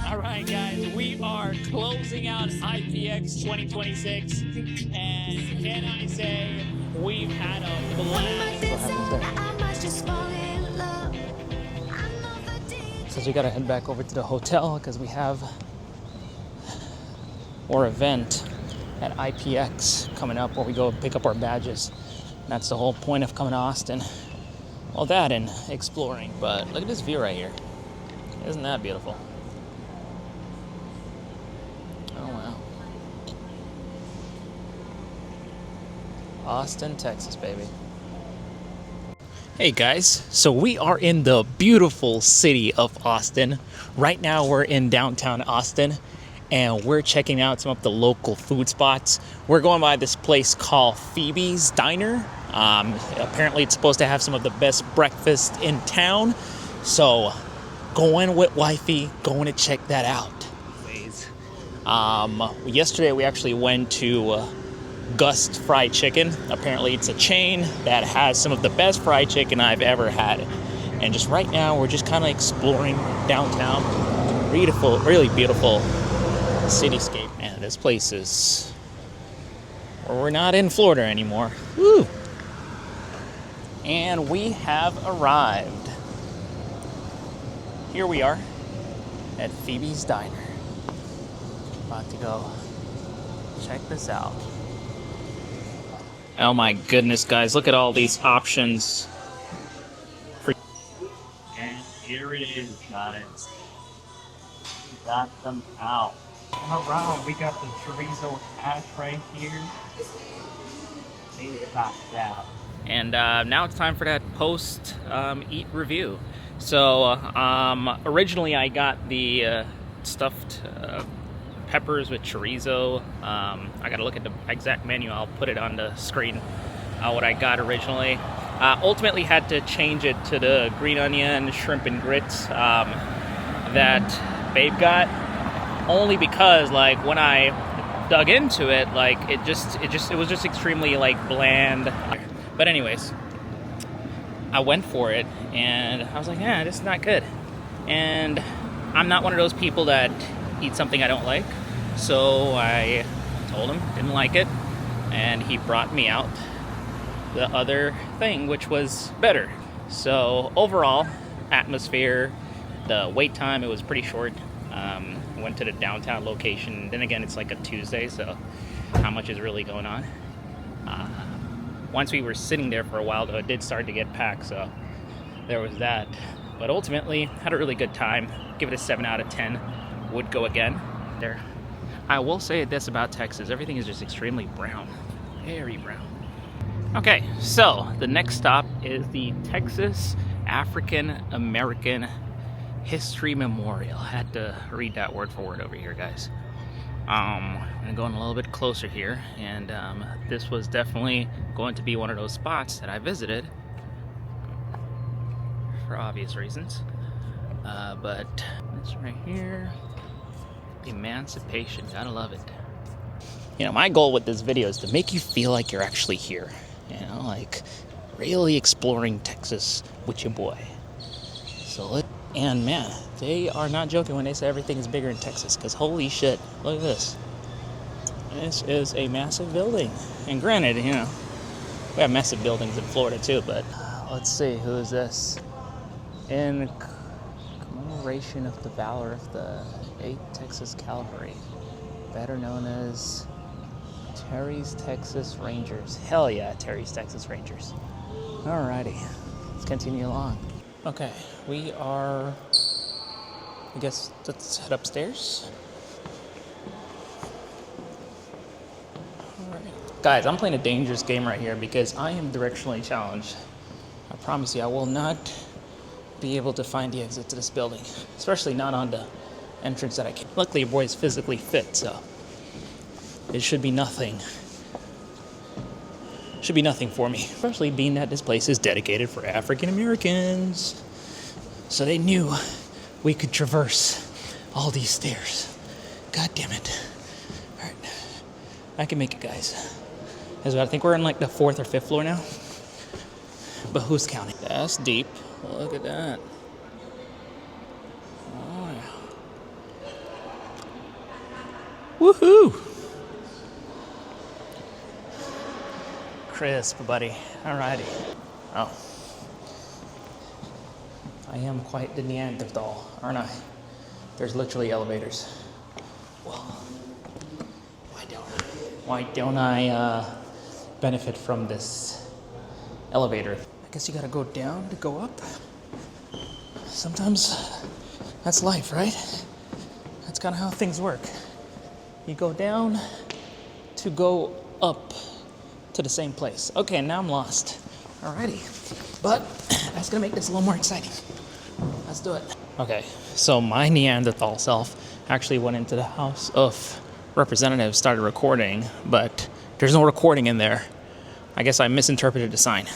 All right, guys, we are closing out IPX 2026, and can I say we've had a blast. What happens there? Says we gotta head back over to the hotel because we have our event at iPX coming up where we go pick up our badges. And that's the whole point of coming to Austin. Well, that and exploring, but look at this view right here. Isn't that beautiful? Oh, wow. Austin, Texas, baby. Hey guys, so we are in the beautiful city of Austin. Right now we're in downtown Austin and we're checking out some of the local food spots. We're going by this place called Phoebe's Diner. Apparently it's supposed to have some of the best breakfast in town. So going with wifey, going to check that out. Yesterday we actually went to Gust Fried Chicken. Apparently it's a chain that has some of the best fried chicken I've ever had. And just right now we're just kind of exploring downtown. Beautiful, really beautiful cityscape. Man, this place is... We're not in Florida anymore. Woo! And we have arrived. Here we are at Phoebe's Diner. About to go check this out. Oh my goodness, guys, look at all these options. And here it is, guys. We got them out. Alright, we got the chorizo hash right here. And now it's time for that post-eat review. So, originally I got the stuffed peppers with chorizo. I gotta look at the exact menu. I'll put it on the screen, what I got originally. Ultimately had to change it to the green onion, shrimp and grits that Babe got, only because like when I dug into it, like it was just extremely like bland. But anyways, I went for it and I was like, yeah, this is not good. And I'm not one of those people that eat something I don't like. So I told him, didn't like it, and he brought me out the other thing, which was better. So overall, atmosphere, the wait time, it was pretty short. Went to the downtown location. Then again, it's like a Tuesday, so how much is really going on? Once we were sitting there for a while, though, it did start to get packed, so there was that. But ultimately, had a really good time. Give it a 7 out of 10. Would go again. There. I will say this about Texas. Everything is just extremely brown. Very brown. Okay, so the next stop is the Texas African American History Memorial. I had to read that word for word over here, guys. I'm gonna go in a little bit closer here, and this was definitely going to be one of those spots that I visited for obvious reasons. But it's right here. Emancipation, gotta love it. You know, my goal with this video is to make you feel like you're actually here. You know, like really exploring Texas with your boy. And man, they are not joking when they say everything is bigger in Texas, because holy shit, look at this. This is a massive building. And granted, you know, we have massive buildings in Florida too, but let's see, who is this? In commemoration of the valor of the 8th Texas Cavalry, better known as Terry's Texas Rangers. Hell yeah, Terry's Texas Rangers. Alrighty, let's continue along. Okay, we are, I guess, let's head upstairs. Alright. Guys, I'm playing a dangerous game right here because I am directionally challenged. I promise you, I will not be able to find the exit to this building, especially not on the entrance that I can. Luckily, your boy is physically fit, so it should be nothing. Should be nothing for me, especially being that this place is dedicated for African Americans. So they knew we could traverse all these stairs. God damn it. All right, I can make it, guys. I think we're in like the 4th or 5th floor now. But who's counting? That's deep. Look at that. Oh, yeah. Woohoo! Crisp, buddy. Alrighty. Oh. I am quite the Neanderthal, aren't I? There's literally elevators. Well, why don't I benefit from this elevator? I guess you gotta go down to go up. Sometimes that's life, right? That's kind of how things work. You go down to go up to the same place. Okay, now I'm lost. Alrighty. But that's gonna make this a little more exciting. Let's do it. Okay, so my Neanderthal self actually went into the House of Representatives, started recording, but there's no recording in there. I guess I misinterpreted the sign.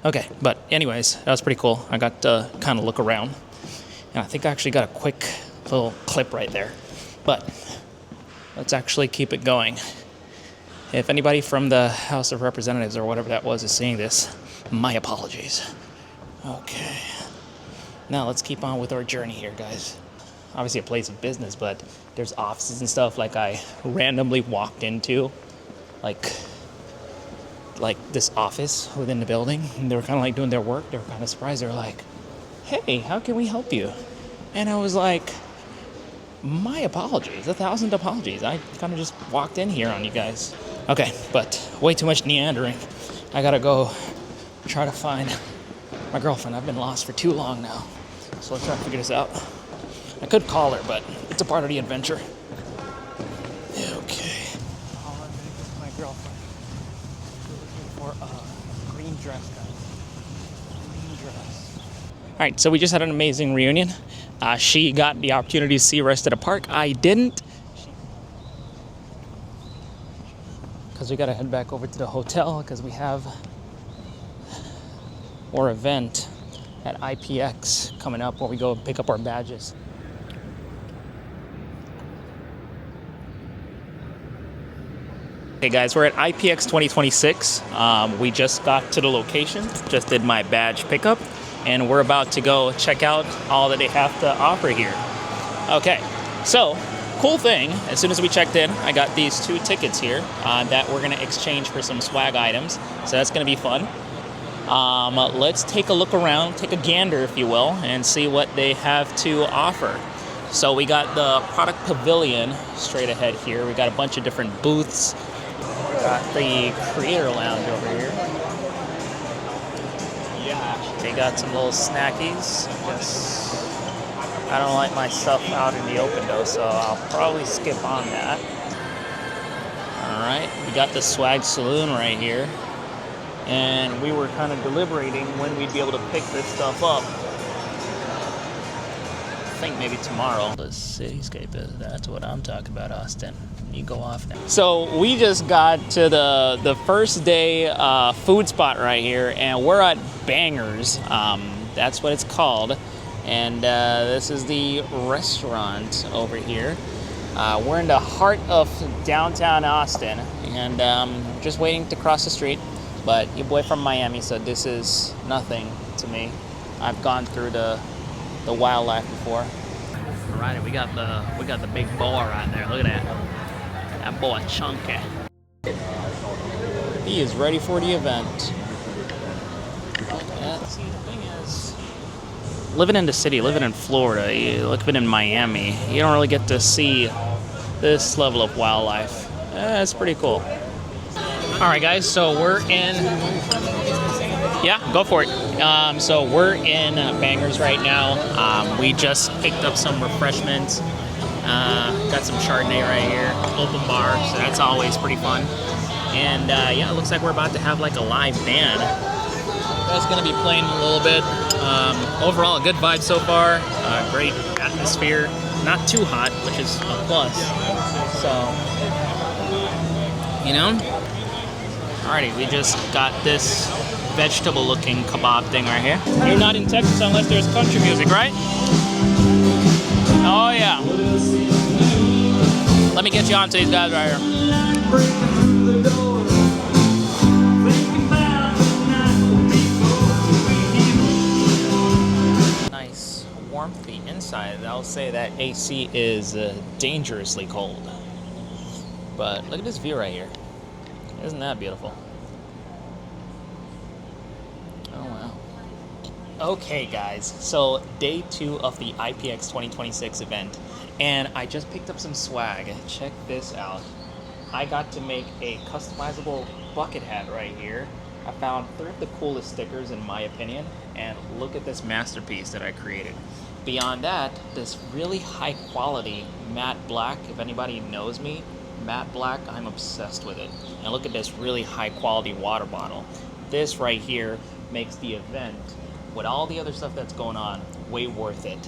Okay, but anyways, that was pretty cool. I got to kind of look around, and I think I actually got a quick little clip right there. But let's actually keep it going. If anybody from the House of Representatives or whatever that was is seeing this, my apologies. Okay. Now let's keep on with our journey here, guys. Obviously a place of business, but there's offices and stuff like I randomly walked into, like this office within the building, and they were kind of like doing their work. They were kind of surprised. They were like, hey, how can we help you? And I was like, my apologies, 1,000 apologies. I kind of just walked in here on you guys. Okay, but way too much meandering. I gotta go try to find my girlfriend. I've been lost for too long now. So let's try to figure this out. I could call her, but it's a part of the adventure. Okay. My girlfriend. We're looking for a green dress, guys. Green dress. All right, so we just had an amazing reunion. She got the opportunity to see the rest of the park. I didn't. Because we got to head back over to the hotel because we have our event at iPX coming up where we go pick up our badges. Hey guys, we're at iPX 2026. We just got to the location, just did my badge pickup, and we're about to go check out all that they have to offer here. Okay, so cool thing, as soon as we checked in, I got these 2 tickets here that we're gonna exchange for some swag items, so that's gonna be fun. Let's take a look around, take a gander, if you will, and see what they have to offer. So we got the product pavilion straight ahead here. We got a bunch of different booths. We got the creator lounge over here. Yeah. They got some little snackies. I don't like my stuff out in the open though, so I'll probably skip on that. All right, we got the swag saloon right here. And we were kind of deliberating when we'd be able to pick this stuff up. I think maybe tomorrow. The cityscape is, that's what I'm talking about, Austin. You go off now. So we just got to the first day food spot right here, and we're at Bangers. That's what it's called. And this is the restaurant over here. We're in the heart of downtown Austin, and just waiting to cross the street. But your boy from Miami said this is nothing to me. I've gone through the wildlife before. All right, we got the big boy right there. Look at that. That boy chunky. He is ready for the event. Yeah, see, the thing is, living in the city, living in Florida, living in Miami, you don't really get to see this level of wildlife. It's pretty cool. All right, guys, so we're in, yeah, go for it. So we're in Bangers right now. We just picked up some refreshments. Got some Chardonnay right here, open bar, so that's always pretty fun. And yeah, it looks like we're about to have like a live band. That's gonna be playing a little bit. Overall, a good vibe so far. Great atmosphere, not too hot, which is a plus. So, you know. Alrighty, we just got this vegetable-looking kebab thing right here. You're not in Texas unless there's country music, right? Oh yeah. Let me get you on to these guys right here. Nice warmth the inside. I'll say that AC is dangerously cold. But look at this view right here. Isn't that beautiful? Oh, wow. Okay, guys. So, day 2 of the iPX 2026 event. And I just picked up some swag. Check this out. I got to make a customizable bucket hat right here. I found 3 of the coolest stickers in my opinion. And look at this masterpiece that I created. Beyond that, this really high quality matte black. If anybody knows me, matte black, I'm obsessed with it. And look at this really high quality water bottle. This right here makes the event, with all the other stuff that's going on, way worth it.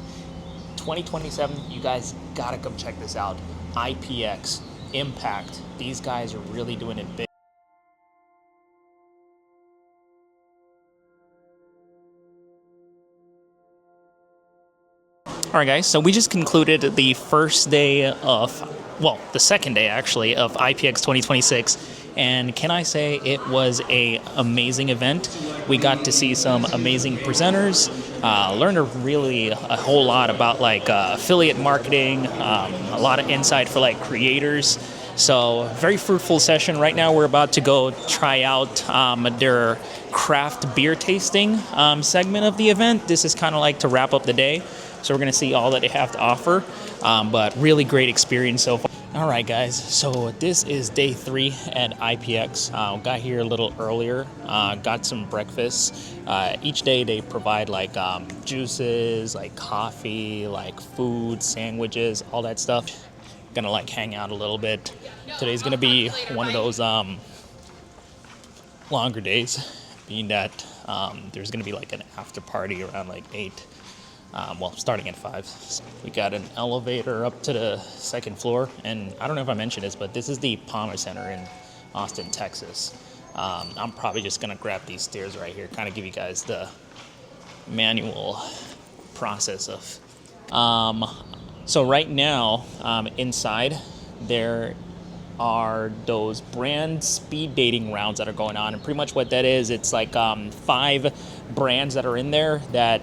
2027, you guys gotta come check this out. iPX, Impact, these guys are really doing it big. Alright guys, so we just concluded the first day of, well, the second day actually, of iPX 2026. And can I say it was an amazing event. We got to see some amazing presenters, learned a whole lot about like affiliate marketing, a lot of insight for like creators. So very fruitful session. Right now we're about to go try out their craft beer tasting segment of the event. This is kind of like to wrap up the day. So we're going to see all that they have to offer, but really great experience so far. All right, guys, so this is day 3 at IPX. Got here a little earlier, got some breakfast. Each day they provide like juices, like coffee, like food, sandwiches, all that stuff. Gonna like hang out a little bit. Today's gonna be one of those longer days, being that there's gonna be like an after party around like 8. Well, starting at 5. So we got an elevator up to the 2nd floor, and I don't know if I mentioned this, but this is the Palmer Center in Austin, Texas. I'm probably just gonna grab these stairs right here, kind of give you guys the manual process of. So right now, inside there are those brand speed dating rounds that are going on, and pretty much what that is, it's like 5 brands that are in there that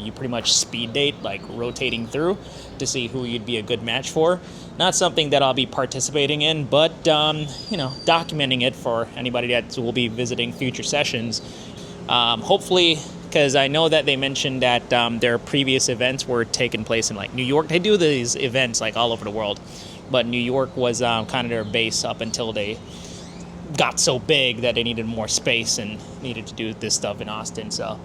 you pretty much speed date, like rotating through to see who you'd be a good match for. Not something that I'll be participating in, but you know, documenting it for anybody that will be visiting future sessions. Hopefully, because I know that they mentioned that their previous events were taking place in like New York. They do these events like all over the world, but New York was kind of their base up until they got so big that they needed more space and needed to do this stuff in Austin. So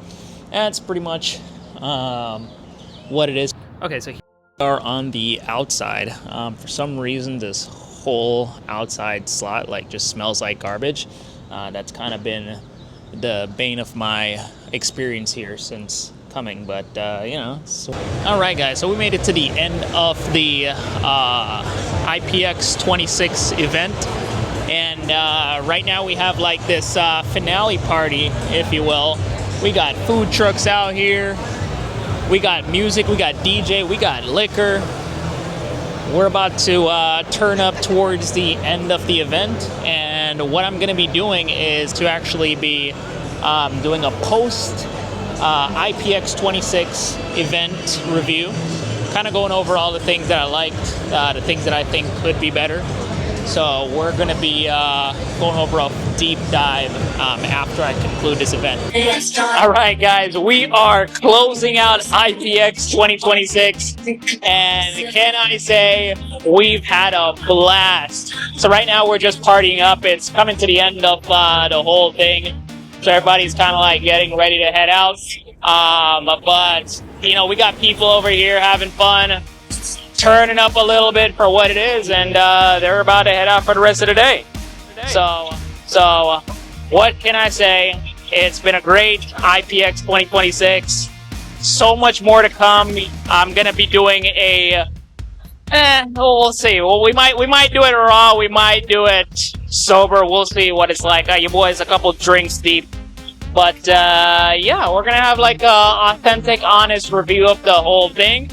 that's pretty much what it is. Okay, so here we are on the outside. For some reason, this whole outside slot like just smells like garbage. That's kind of been the bane of my experience here since coming, but you know. So. All right, guys, so we made it to the end of the IPX 26 event. And right now we have like this finale party, if you will. We got food trucks out here. We got music, we got DJ, we got liquor. We're about to turn up towards the end of the event. And what I'm gonna be doing is to actually be doing a post IPX 26 event review. Kind of going over all the things that I liked, the things that I think could be better. So we're going to be going over a deep dive after I conclude this event. All right, guys, we are closing out IPX 2026, and can I say we've had a blast. So right now we're just partying up. It's coming to the end of the whole thing, so everybody's kind of like getting ready to head out. But, you know, we got people over here having fun, turning up a little bit for what it is, and they're about to head out for the rest of the day. So what can I say? It's been a great IPX 2026. So much more to come. I'm gonna be doing a we'll see. Well, we might do it raw, we might do it sober. We'll see what it's like. Your boy's a couple drinks deep. But yeah, we're gonna have like a authentic, honest review of the whole thing.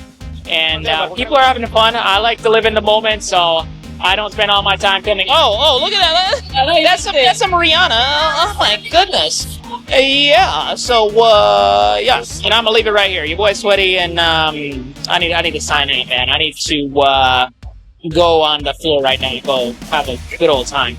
And people are having fun. I like to live in the moment, so I don't spend all my time filming. Oh, look at that! That's some Rihanna. Oh my goodness. Yeah. So yeah, and I'm gonna leave it right here. Your boy's sweaty, and I need to sign in, man. I need to go on the floor right now and go have a good old time.